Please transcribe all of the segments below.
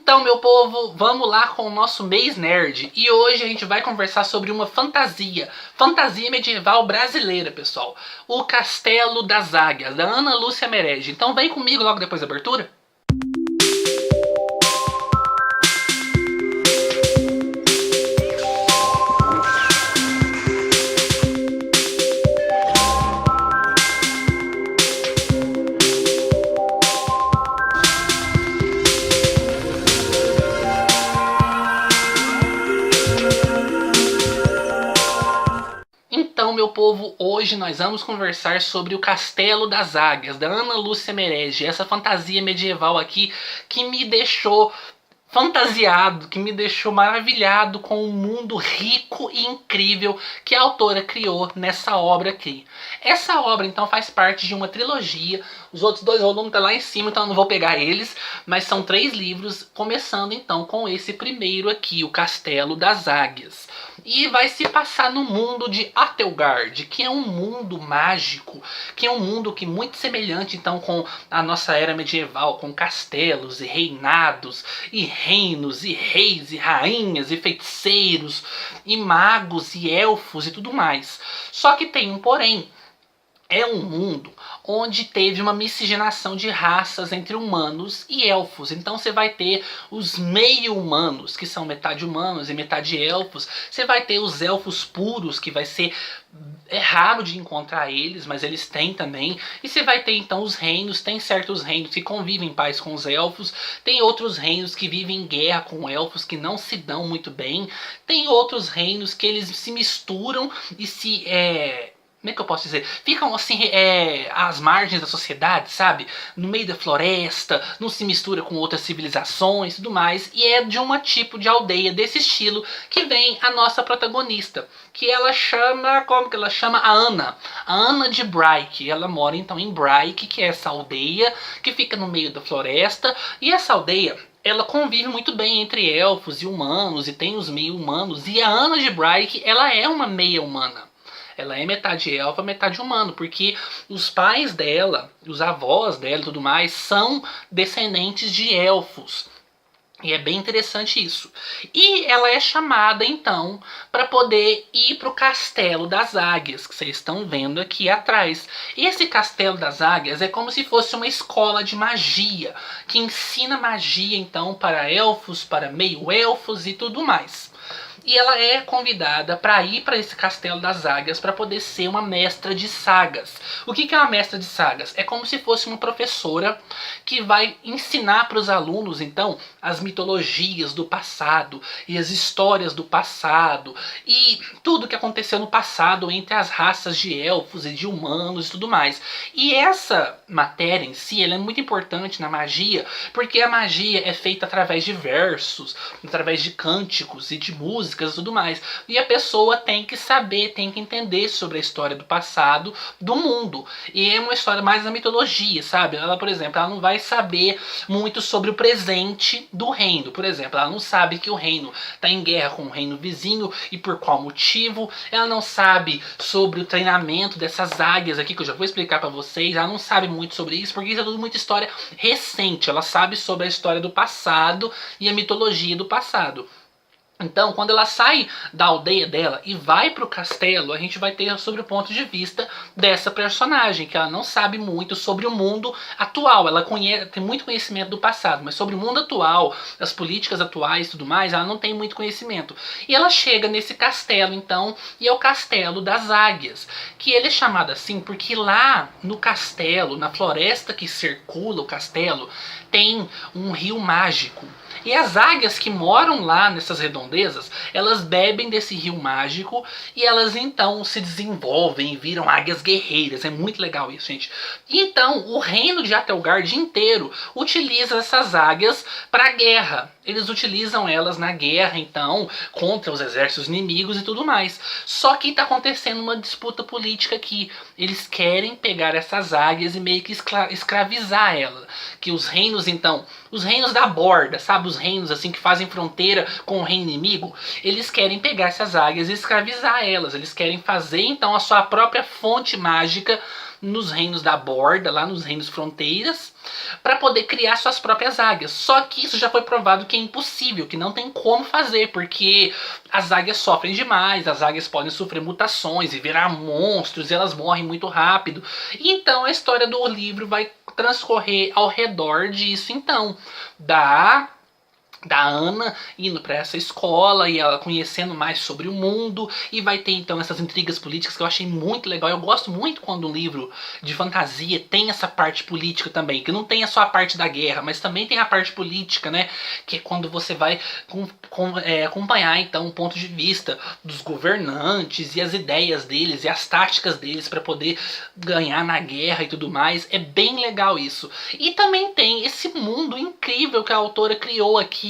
Então, meu povo, vamos lá com o nosso mês nerd. E hoje a gente vai conversar sobre uma fantasia medieval brasileira, pessoal. O Castelo das Águias, da Ana Lúcia Merege. Então vem comigo logo depois da abertura. Então, meu povo, hoje nós vamos conversar sobre o Castelo das Águias, da Ana Lúcia Merege, essa fantasia medieval aqui que me deixou fantasiado, que me deixou maravilhado com o mundo rico e incrível que a autora criou nessa obra aqui. Essa obra, então, faz parte de uma trilogia. Os outros dois volumes estão lá em cima, então eu não vou pegar eles, mas são 3 livros, começando então com esse primeiro aqui, o Castelo das Águias. E vai se passar no mundo de Atelgard, que é um mundo mágico, que é um mundo que é muito semelhante então com a nossa era medieval, com castelos e reinados, e reinos, e reis, e rainhas, e feiticeiros, e magos, e elfos e tudo mais. Só que tem um porém. É um mundo onde teve uma miscigenação de raças entre humanos e elfos. Então você vai ter os meio-humanos, que são metade humanos e metade elfos. Você vai ter os elfos puros, que vai ser raro de encontrar eles, mas eles têm também. E você vai ter então os reinos. Tem certos reinos que convivem em paz com os elfos. Tem outros reinos que vivem em guerra com elfos, que não se dão muito bem. Tem outros reinos que eles se misturam e se... como é que eu posso dizer? Ficam assim, às margens da sociedade, sabe? No meio da floresta, não se mistura com outras civilizações e tudo mais. E é de um tipo de aldeia desse estilo que vem a nossa protagonista. Que ela chama, como que ela chama? A Ana. A Ana de Bryke. Ela mora então em Bryke, que é essa aldeia que fica no meio da floresta. E essa aldeia... ela convive muito bem entre elfos e humanos, e tem os meio-humanos. E a Ana de Bryke, ela é uma meia-humana. Ela é metade elfa, metade humano, porque os pais dela, os avós dela e tudo mais, são descendentes de elfos. E é bem interessante isso. E ela é chamada, então, para poder ir para o Castelo das Águias, que vocês estão vendo aqui atrás. E esse Castelo das Águias é como se fosse uma escola de magia, que ensina magia, então, para elfos, para meio-elfos e tudo mais. E ela é convidada para ir para esse Castelo das Águias para poder ser uma mestra de sagas. O que é uma mestra de sagas? É como se fosse uma professora que vai ensinar para os alunos, então, as mitologias do passado e as histórias do passado e tudo que aconteceu no passado entre as raças de elfos e de humanos e tudo mais. E essa matéria em si, ela é muito importante na magia, porque a magia é feita através de versos, através de cânticos e de músicas e tudo mais. E a pessoa tem que saber, tem que entender sobre a história do passado do mundo. E é uma história mais da mitologia, sabe? Ela, por exemplo, ela não vai saber muito sobre o presente do reino. Por exemplo, ela não sabe que o reino está em guerra com o reino vizinho e por qual motivo. Ela não sabe sobre o treinamento dessas águias aqui, que eu já vou explicar para vocês. Ela não sabe muito sobre isso, porque isso é tudo muita história recente. Ela sabe sobre a história do passado e a mitologia do passado. Então, quando ela sai da aldeia dela e vai para o castelo, a gente vai ter sobre o ponto de vista dessa personagem, que ela não sabe muito sobre o mundo atual. Ela tem muito conhecimento do passado, mas sobre o mundo atual, as políticas atuais e tudo mais, ela não tem muito conhecimento. E ela chega nesse castelo, então, e é o Castelo das Águias, que ele é chamado assim porque lá no castelo, na floresta que circula o castelo, tem um rio mágico. E as águias que moram lá nessas redondezas, elas bebem desse rio mágico e elas então se desenvolvem e viram águias guerreiras. É muito legal isso, gente. E então o reino de Atelgard inteiro utiliza essas águias para a guerra. Eles utilizam elas na guerra, então, contra os exércitos inimigos e tudo mais. Só que está acontecendo uma disputa política aqui. Eles querem pegar essas águias e meio que escravizar elas. Que os reinos, então, os reinos da borda, sabe? Os reinos assim que fazem fronteira com o reino inimigo, eles querem pegar essas águias e escravizar elas. Eles querem fazer, então, a sua própria fonte mágica nos reinos da borda, lá nos reinos fronteiras, para poder criar suas próprias águias. Só que isso já foi provado que é impossível, que não tem como fazer, porque as águias sofrem demais, as águias podem sofrer mutações e virar monstros, e elas morrem muito rápido. Então a história do livro vai transcorrer ao redor disso, então, da Ana indo para essa escola e ela conhecendo mais sobre o mundo, e vai ter então essas intrigas políticas que eu achei muito legal. Eu gosto muito quando um livro de fantasia tem essa parte política também, que não tem só a parte da guerra, mas também tem a parte política, né, que é quando você vai acompanhar então o ponto de vista dos governantes e as ideias deles e as táticas deles para poder ganhar na guerra e tudo mais. É bem legal isso. E também tem esse mundo incrível que a autora criou aqui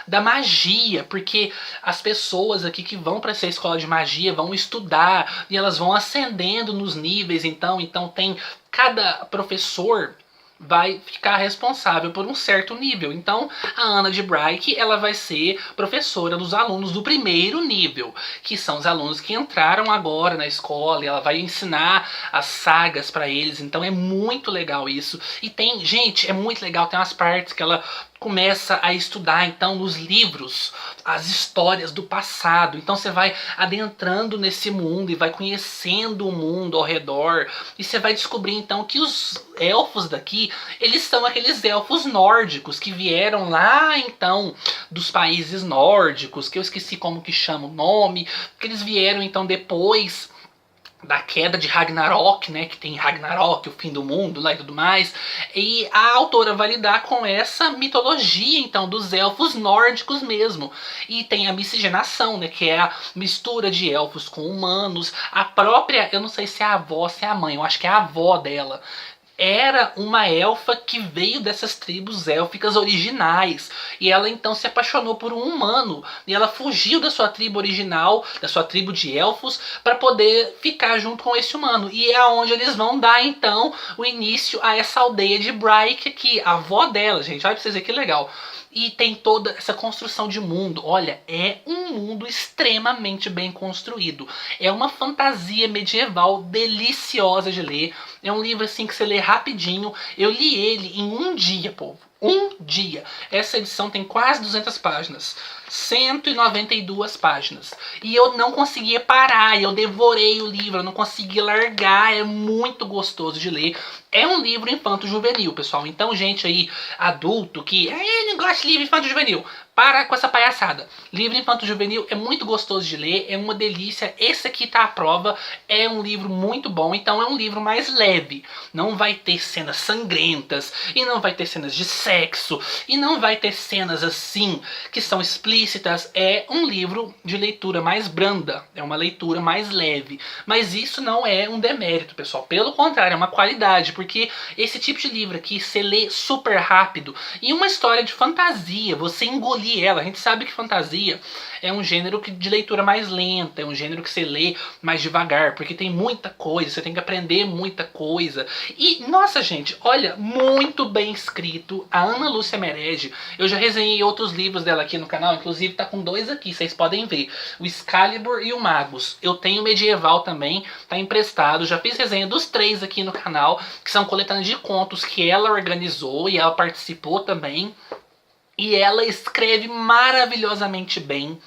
da magia, porque as pessoas aqui que vão para essa escola de magia vão estudar e elas vão ascendendo nos níveis, então tem cada professor vai ficar responsável por um certo nível. Então a Ana de Bright, ela vai ser professora dos alunos do primeiro nível, que são os alunos que entraram agora na escola, e ela vai ensinar as sagas para eles. Então é muito legal isso. E tem, gente, é muito legal, tem umas partes que ela começa a estudar então nos livros as histórias do passado. Então você vai adentrando nesse mundo e vai conhecendo o mundo ao redor, e você vai descobrir então que os elfos daqui, eles são aqueles elfos nórdicos que vieram lá então dos países nórdicos, que eu esqueci como que chama o nome, que eles vieram então depois da queda de Ragnarok, né, que tem Ragnarok, o fim do mundo lá e tudo mais. E a autora vai lidar com essa mitologia então dos elfos nórdicos mesmo. E tem a miscigenação, né, que é a mistura de elfos com humanos. A própria, eu não sei se é a avó, se é a mãe, eu acho que é a avó dela, era uma elfa que veio dessas tribos élficas originais. E ela então se apaixonou por um humano. E ela fugiu da sua tribo original, da sua tribo de elfos, para poder ficar junto com esse humano. E é onde eles vão dar então o início a essa aldeia de Bright aqui. A avó dela, gente, olha pra vocês verem que legal. E tem toda essa construção de mundo. Olha, é um mundo extremamente bem construído. É uma fantasia medieval deliciosa de ler. É um livro assim que você lê rapidinho. Eu li ele em um dia, povo. Um dia. Essa edição tem quase 200 páginas. 192 páginas. E eu não conseguia parar. Eu devorei o livro. Eu não conseguia largar. É muito gostoso de ler. É um livro infanto-juvenil, pessoal. Então, gente aí, adulto, que não gosta de livro infanto-juvenil, para com essa palhaçada. Livro infanto-juvenil é muito gostoso de ler, é uma delícia. Esse aqui tá à prova, é um livro muito bom. Então é um livro mais leve. Não vai ter cenas sangrentas, e não vai ter cenas de sexo, e não vai ter cenas assim, que são explícitas. É um livro de leitura mais branda, é uma leitura mais leve. Mas isso não é um demérito, pessoal. Pelo contrário, é uma qualidade, porque esse tipo de livro aqui, você lê super rápido. E uma história de fantasia, você engolir ela. A gente sabe que fantasia é um gênero de leitura mais lenta, é um gênero que você lê mais devagar, porque tem muita coisa, você tem que aprender muita coisa. E, nossa gente, olha, muito bem escrito. A Ana Lúcia Merege, eu já resenhei outros livros dela aqui no canal, inclusive tá com 2 aqui, vocês podem ver. O Excalibur e o Magus. Eu tenho o Medieval também, tá emprestado. Já fiz resenha dos 3 aqui no canal, que são coletâneas de contos que ela organizou e ela participou também. E ela escreve maravilhosamente bem.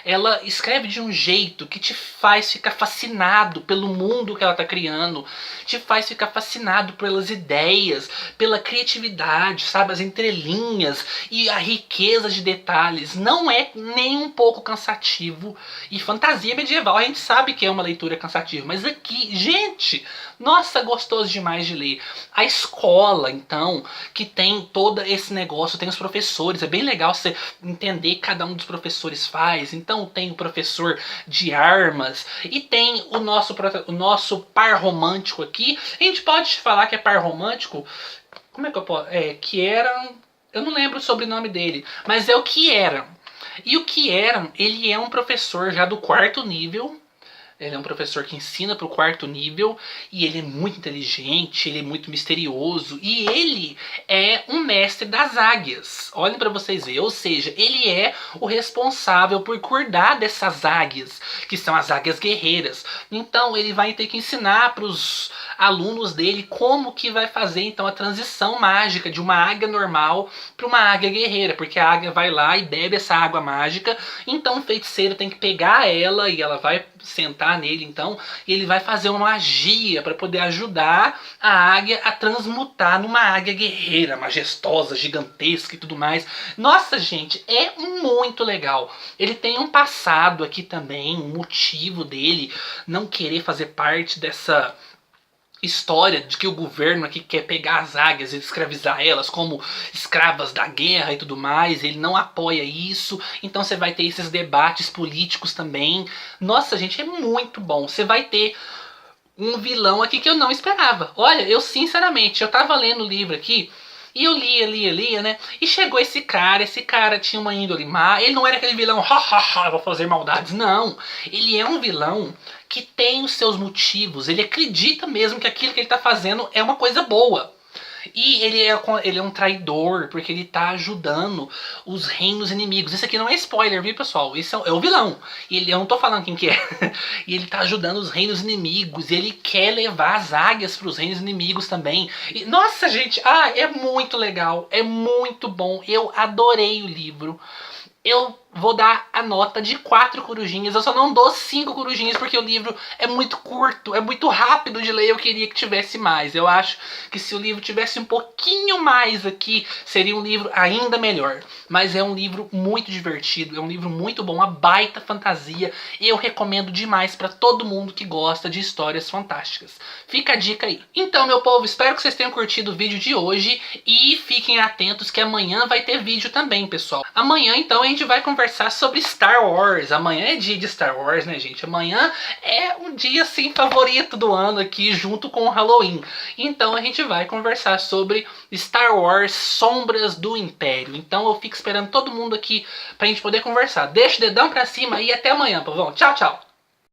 Ela escreve de um jeito que te faz ficar fascinado pelo mundo que ela está criando, te faz ficar fascinado pelas ideias, pela criatividade, sabe, as entrelinhas e a riqueza de detalhes. Não é nem um pouco cansativo. E fantasia medieval a gente sabe que é uma leitura cansativa, mas aqui, gente, nossa, gostoso demais de ler. A escola, então, que tem todo esse negócio, tem os professores, é bem legal você entender o que cada um dos professores faz. Então tem o professor de armas e tem o nosso par romântico aqui. A gente pode falar que é par romântico, como é que eu posso? Kieran, eu não lembro o sobrenome dele, mas é o Kieran. E o Kieran, ele é um professor já do 4º nível. Ele é um professor que ensina para o 4º nível e ele é muito inteligente, ele é muito misterioso e ele é um mestre das águias. Olhem para vocês verem, ou seja, ele é o responsável por cuidar dessas águias, que são as águias guerreiras. Então ele vai ter que ensinar para os alunos dele como que vai fazer então a transição mágica de uma águia normal para uma águia guerreira, porque a águia vai lá e bebe essa água mágica, então o feiticeiro tem que pegar ela e ela vai sentar nele então, e ele vai fazer uma magia para poder ajudar a águia a transmutar numa águia guerreira, majestosa, gigantesca e tudo mais. Nossa, gente, é muito legal. Ele tem um passado aqui também, um motivo dele não querer fazer parte dessa história de que o governo aqui quer pegar as águias e escravizar elas como escravas da guerra e tudo mais. Ele não apoia isso. Então você vai ter esses debates políticos também. Nossa, gente, é muito bom. Você vai ter um vilão aqui que eu não esperava. Olha, eu sinceramente, eu tava lendo o livro aqui e eu lia, né? E chegou esse cara tinha uma índole má. Ele não era aquele vilão, vou fazer maldades. Não, ele é um vilão que tem os seus motivos. Ele acredita mesmo que aquilo que ele tá fazendo é uma coisa boa. E ele é um traidor, porque ele tá ajudando os reinos inimigos. Isso aqui não é spoiler, viu, pessoal? Isso é o vilão. E eu não tô falando quem que é. E ele tá ajudando os reinos inimigos. E ele quer levar as águias pros reinos inimigos também. E, nossa, gente, é muito legal. É muito bom. Eu adorei o livro. Eu vou dar a nota de 4 corujinhas. Eu só não dou 5 corujinhas porque o livro é muito curto, é muito rápido de ler. Eu queria que tivesse mais. Eu acho que se o livro tivesse um pouquinho mais aqui, seria um livro ainda melhor. Mas é um livro muito divertido, é um livro muito bom, uma baita fantasia. Eu recomendo demais para todo mundo que gosta de histórias fantásticas. Fica a dica aí. Então, meu povo, espero que vocês tenham curtido o vídeo de hoje e fiquem atentos que amanhã vai ter vídeo também, pessoal. Amanhã, então, a gente vai conversar sobre Star Wars. Amanhã é dia de Star Wars, né, gente? Amanhã é um dia, assim, favorito do ano aqui, junto com o Halloween. Então, a gente vai conversar sobre Star Wars Sombras do Império. Então, eu fico esperando todo mundo aqui pra gente poder conversar. Deixa o dedão pra cima e até amanhã, povão. Tchau, tchau!